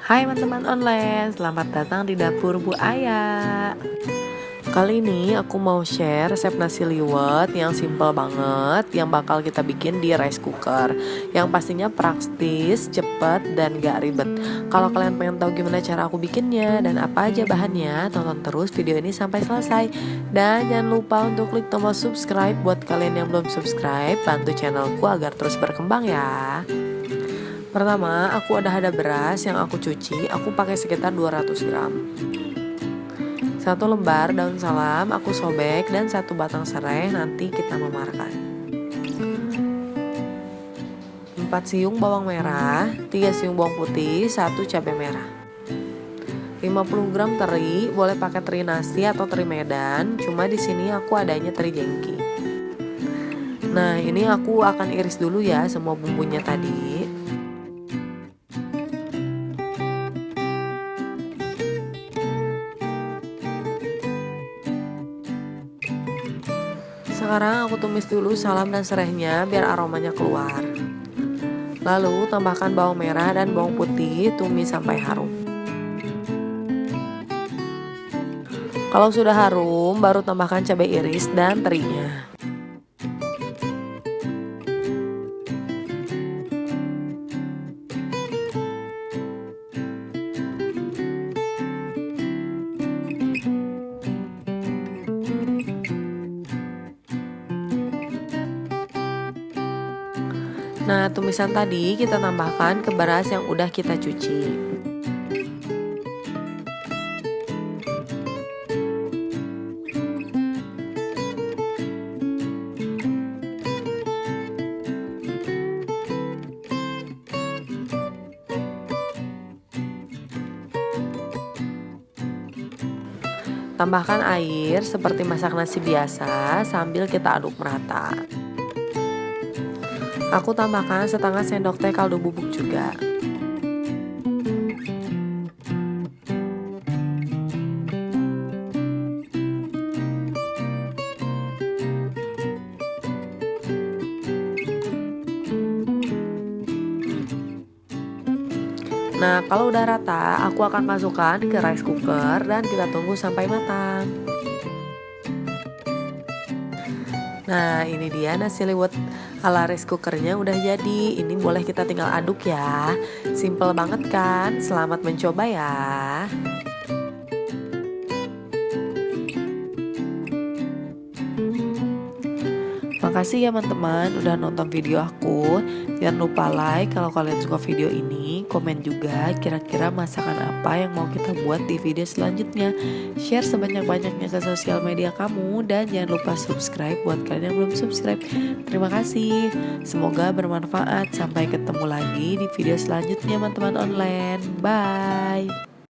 Hai teman-teman online, selamat datang di dapur Bu Aya. Kali ini aku mau share resep nasi liwet yang simple banget, yang bakal kita bikin di rice cooker, yang pastinya praktis, cepet, dan gak ribet. Kalau kalian pengen tahu gimana cara aku bikinnya dan apa aja bahannya, tonton terus video ini sampai selesai. Dan jangan lupa untuk klik tombol subscribe buat kalian yang belum subscribe, bantu channelku agar terus berkembang ya. Pertama, aku ada beras yang aku cuci, aku pakai sekitar 200 gram. 1 lembar daun salam aku sobek dan 1 batang serai nanti kita memarkan. 4 siung bawang merah, 3 siung bawang putih, 1 cabai merah. 50 gram teri, boleh pakai teri nasi atau teri Medan, cuma di sini aku adanya teri jengki. Nah, ini aku akan iris dulu ya semua bumbunya tadi. Sekarang aku tumis dulu salam dan serainya biar aromanya keluar. Lalu tambahkan bawang merah dan bawang putih, tumis sampai harum. Kalau sudah harum, baru tambahkan cabai iris dan terinya. Nah, tumisan tadi kita tambahkan ke beras yang udah kita cuci. Tambahkan air seperti masak nasi biasa sambil kita aduk merata. Aku tambahkan setengah sendok teh kaldu bubuk juga. Nah, kalau udah rata, aku akan masukkan ke rice cooker dan kita tunggu sampai matang. Nah, ini dia nasi liwet ala rice cookernya udah jadi. Ini boleh kita tinggal aduk ya. Simple banget kan? Selamat mencoba ya. Makasih ya teman-teman udah nonton video aku. Jangan lupa like kalau kalian suka video ini. Komen juga kira-kira masakan apa yang mau kita buat di video selanjutnya. Share sebanyak-banyaknya ke sosial media kamu. Dan jangan lupa subscribe buat kalian yang belum subscribe. Terima kasih. Semoga bermanfaat. Sampai ketemu lagi di video selanjutnya teman-teman online. Bye.